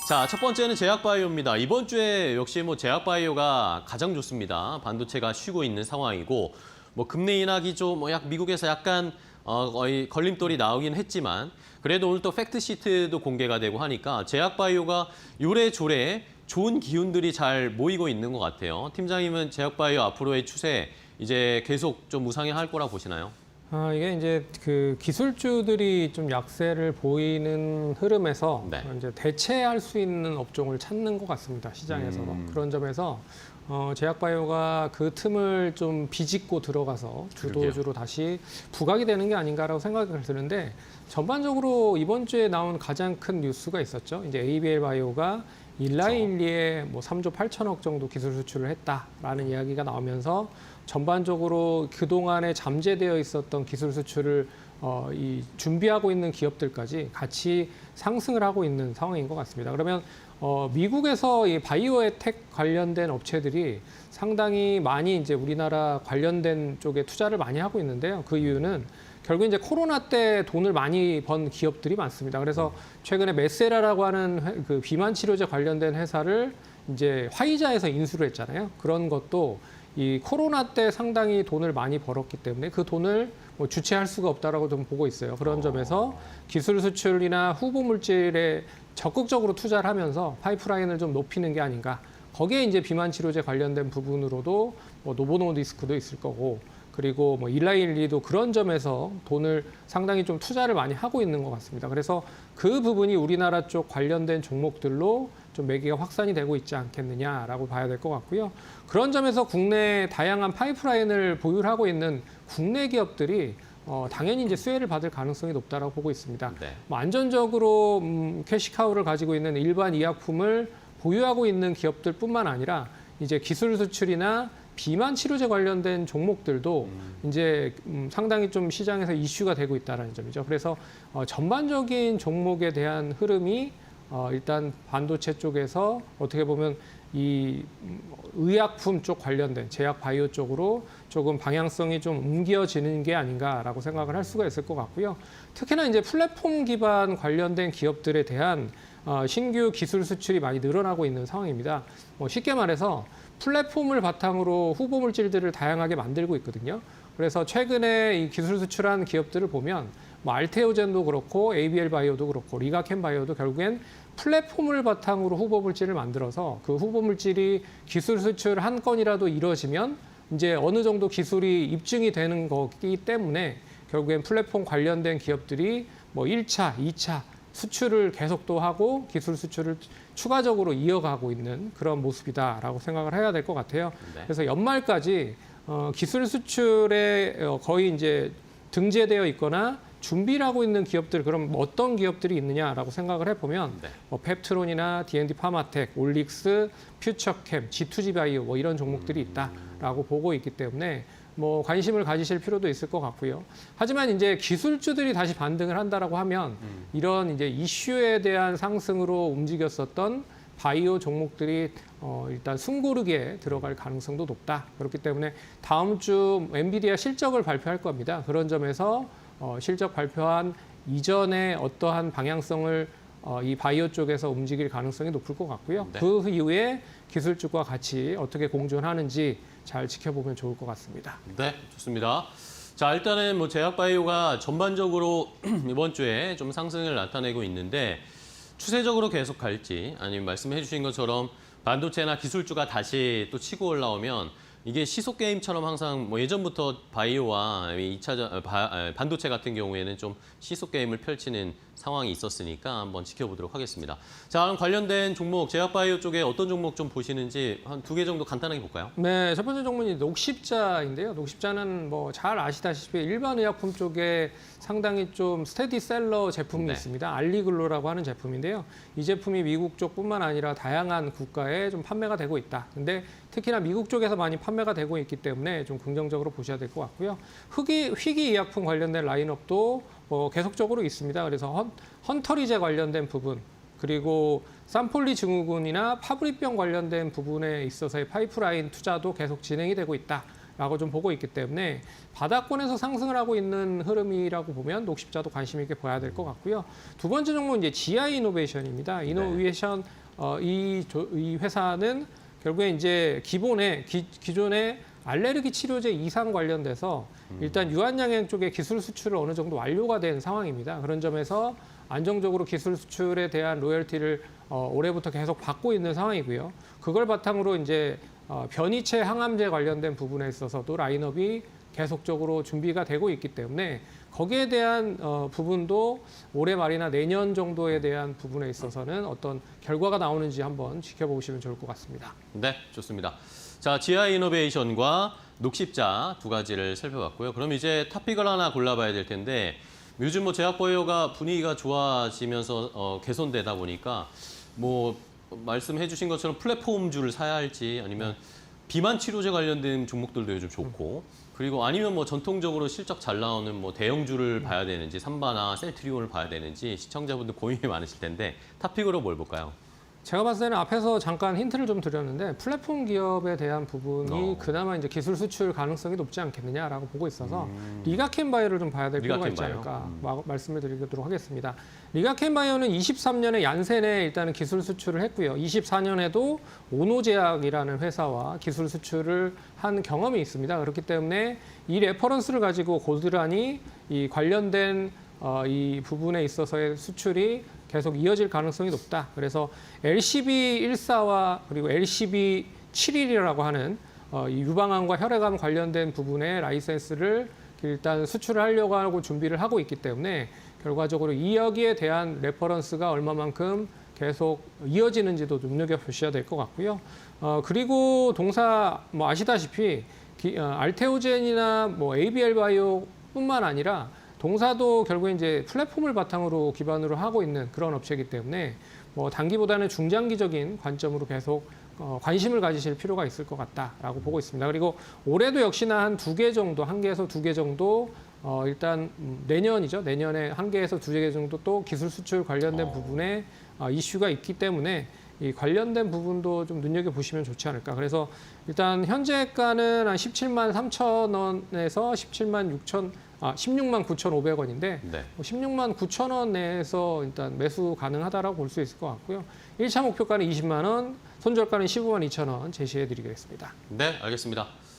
자, 첫 번째는 제약바이오입니다. 이번 주에 역시 제약바이오가 가장 좋습니다. 반도체가 쉬고 있는 상황이고 금리 인하기 좀 미국에서 약간 거의 걸림돌이 나오긴 했지만 그래도 오늘 또 팩트시트도 공개가 되고 하니까 제약바이오가 요래조래 좋은 기운들이 잘 모이고 있는 것 같아요. 팀장님은 제약바이오 앞으로의 추세 이제 계속 좀 우상향할 거라 보시나요? 이게 이제 그 기술주들이 좀 약세를 보이는 흐름에서 네. 이제 대체할 수 있는 업종을 찾는 것 같습니다. 시장에서. 그런 점에서 제약바이오가 그 틈을 좀 비집고 들어가서 주도주로 다시 부각이 되는 게 아닌가라고 생각을 드는데 전반적으로 이번 주에 나온 가장 큰 뉴스가 있었죠. 이제 ABL 바이오가 일라일리에 3조 8천억 정도 기술 수출을 했다라는 이야기가 나오면서 전반적으로 그동안에 잠재되어 있었던 기술 수출을 준비하고 있는 기업들까지 같이 상승을 하고 있는 상황인 것 같습니다. 그러면 미국에서 이 바이오에텍 관련된 업체들이 상당히 많이 이제 우리나라 관련된 쪽에 투자를 많이 하고 있는데요. 그 이유는 결국 이제 코로나 때 돈을 많이 번 기업들이 많습니다. 그래서 최근에 메세라라고 하는 그 비만 치료제 관련된 회사를 이제 화이자에서 인수를 했잖아요. 그런 것도 이 코로나 때 상당히 돈을 많이 벌었기 때문에 그 돈을 주체할 수가 없다라고 좀 보고 있어요. 그런 점에서 기술 수출이나 후보 물질에 적극적으로 투자를 하면서 파이프라인을 좀 높이는 게 아닌가. 거기에 이제 비만 치료제 관련된 부분으로도 노보노디스크도 있을 거고 그리고 일라일리도 그런 점에서 돈을 상당히 좀 투자를 많이 하고 있는 것 같습니다. 그래서 그 부분이 우리나라 쪽 관련된 종목들로 좀 매기가 확산이 되고 있지 않겠느냐라고 봐야 될 것 같고요. 그런 점에서 국내 다양한 파이프라인을 보유하고 있는 국내 기업들이 당연히 이제 수혜를 받을 가능성이 높다라고 보고 있습니다. 네. 안전적으로 캐시카우를 가지고 있는 일반 의약품을 보유하고 있는 기업들뿐만 아니라 이제 기술 수출이나 비만 치료제 관련된 종목들도 이제 상당히 좀 시장에서 이슈가 되고 있다는 점이죠. 그래서 전반적인 종목에 대한 흐름이 일단 반도체 쪽에서 어떻게 보면 이 의약품 쪽 관련된 제약 바이오 쪽으로 조금 방향성이 좀 옮겨지는 게 아닌가라고 생각을 할 수가 있을 것 같고요. 특히나 이제 플랫폼 기반 관련된 기업들에 대한 신규 기술 수출이 많이 늘어나고 있는 상황입니다. 쉽게 말해서 플랫폼을 바탕으로 후보 물질들을 다양하게 만들고 있거든요. 그래서 최근에 이 기술 수출한 기업들을 보면 알테오젠도 그렇고 ABL 바이오도 그렇고 리가켄 바이오도 결국엔 플랫폼을 바탕으로 후보 물질을 만들어서 그 후보 물질이 기술 수출 한 건이라도 이루어지면 이제 어느 정도 기술이 입증이 되는 거기 때문에 결국엔 플랫폼 관련된 기업들이 1차, 2차 수출을 계속 또 하고 기술 수출을 추가적으로 이어가고 있는 그런 모습이다라고 생각을 해야 될 것 같아요. 네. 그래서 연말까지 기술 수출에 거의 이제 등재되어 있거나 준비를 하고 있는 기업들, 그럼 어떤 기업들이 있느냐라고 생각을 해보면 네. 펩트론이나 D&D 파마텍, 올릭스, 퓨처캠, G2G 바이오 이런 종목들이 있다라고 보고 있기 때문에 관심을 가지실 필요도 있을 것 같고요. 하지만 이제 기술주들이 다시 반등을 한다라고 하면 이런 이제 이슈에 대한 상승으로 움직였었던 바이오 종목들이 일단 숨고르기에 들어갈 가능성도 높다. 그렇기 때문에 다음 주 엔비디아 실적을 발표할 겁니다. 그런 점에서 실적 발표한 이전에 어떠한 방향성을 이 바이오 쪽에서 움직일 가능성이 높을 것 같고요. 네. 그 이후에 기술주과 같이 어떻게 공존하는지 잘 지켜보면 좋을 것 같습니다. 네, 좋습니다. 자, 일단은 제약바이오가 전반적으로 이번 주에 좀 상승을 나타내고 있는데 추세적으로 계속 갈지 아니면 말씀해 주신 것처럼 반도체나 기술주가 다시 또 치고 올라오면 이게 시속 게임처럼 항상 예전부터 바이오와 반도체 같은 경우에는 좀 시속 게임을 펼치는 상황이 있었으니까 한번 지켜보도록 하겠습니다. 자, 그럼 관련된 종목, 제약바이오 쪽에 어떤 종목 좀 보시는지 한 2개 정도 간단하게 볼까요? 네, 첫 번째 종목이 녹십자인데요. 녹십자는 잘 아시다시피 일반 의약품 쪽에 상당히 좀 스테디셀러 제품이 네. 있습니다. 알리글로라고 하는 제품인데요. 이 제품이 미국 쪽뿐만 아니라 다양한 국가에 좀 판매가 되고 있다. 근데 특히나 미국 쪽에서 많이 판매가 되고 있기 때문에 좀 긍정적으로 보셔야 될 것 같고요. 희귀의약품 관련된 라인업도 계속적으로 있습니다. 그래서 헌터리제 관련된 부분, 그리고 산폴리 증후군이나 파브리병 관련된 부분에 있어서의 파이프라인 투자도 계속 진행이 되고 있다. 라고 좀 보고 있기 때문에 바닥권에서 상승을 하고 있는 흐름이라고 보면 녹십자도 관심 있게 봐야 될 것 같고요. 두 번째 종목은 이제 GI 이노베이션입니다. 이노베이션 이 회사는 결국에 이제 기존의 알레르기 치료제 이상 관련돼서 일단 유한양행 쪽의 기술 수출을 어느 정도 완료가 된 상황입니다. 그런 점에서 안정적으로 기술 수출에 대한 로열티를 올해부터 계속 받고 있는 상황이고요. 그걸 바탕으로 이제 변이체 항암제 관련된 부분에 있어서도 라인업이 계속적으로 준비가 되고 있기 때문에 거기에 대한 부분도 올해 말이나 내년 정도에 대한 부분에 있어서는 어떤 결과가 나오는지 한번 지켜보시면 좋을 것 같습니다. 네, 좋습니다. 자, GI 이노베이션과 녹십자 두 가지를 살펴봤고요. 그럼 이제 탑픽을 하나 골라봐야 될 텐데 요즘 뭐 제약바이오가 분위기가 좋아지면서 개선되다 보니까 뭐 말씀해 주신 것처럼 플랫폼주를 사야 할지 아니면 비만 치료제 관련된 종목들도 요즘 좋고 그리고 아니면 뭐 전통적으로 실적 잘 나오는 뭐 대형주를 봐야 되는지 삼바나 셀트리온을 봐야 되는지 시청자분들 고민이 많으실 텐데 탑픽으로 뭘 볼까요? 제가 봤을 때는 앞에서 잠깐 힌트를 좀 드렸는데 플랫폼 기업에 대한 부분이 그나마 이제 기술 수출 가능성이 높지 않겠느냐라고 보고 있어서 리가켄바이오를 좀 봐야 될 필요가 있지 않을까 말씀을 드리도록 하겠습니다. 리가켄바이오는 23년에 얀센에 일단은 기술 수출을 했고요. 24년에도 오노제약이라는 회사와 기술 수출을 한 경험이 있습니다. 그렇기 때문에 이 레퍼런스를 가지고 고스란히 이 관련된 이 부분에 있어서의 수출이 계속 이어질 가능성이 높다. 그래서 LCB14와 그리고 LCB71이라고 하는 이 유방암과 혈액암 관련된 부분의 라이센스를 일단 수출을 하려고 하고 준비를 하고 있기 때문에 결과적으로 이 여기에 대한 레퍼런스가 얼마만큼 계속 이어지는지도 눈여겨보셔야 될 것 같고요. 그리고 동사 뭐 아시다시피 알테오젠이나 뭐 ABL 바이오뿐만 아니라 동사도 결국에 이제 플랫폼을 바탕으로 기반으로 하고 있는 그런 업체이기 때문에 뭐 단기보다는 중장기적인 관점으로 계속 관심을 가지실 필요가 있을 것 같다라고 보고 있습니다. 그리고 올해도 역시나 한 2개 정도, 1개에서 2개 정도 일단 내년이죠. 내년에 1개에서 2개 정도 또 기술 수출 관련된 부분에 이슈가 있기 때문에 이 관련된 부분도 좀 눈여겨보시면 좋지 않을까. 그래서 일단 현재가는 한 17만 3천 원에서 16만 9,500원인데 네. 16만 9천 원 내에서 일단 매수 가능하다라고 볼 수 있을 것 같고요. 1차 목표가는 20만 원, 손절가는 15만 2천 원 제시해 드리겠습니다. 네, 알겠습니다.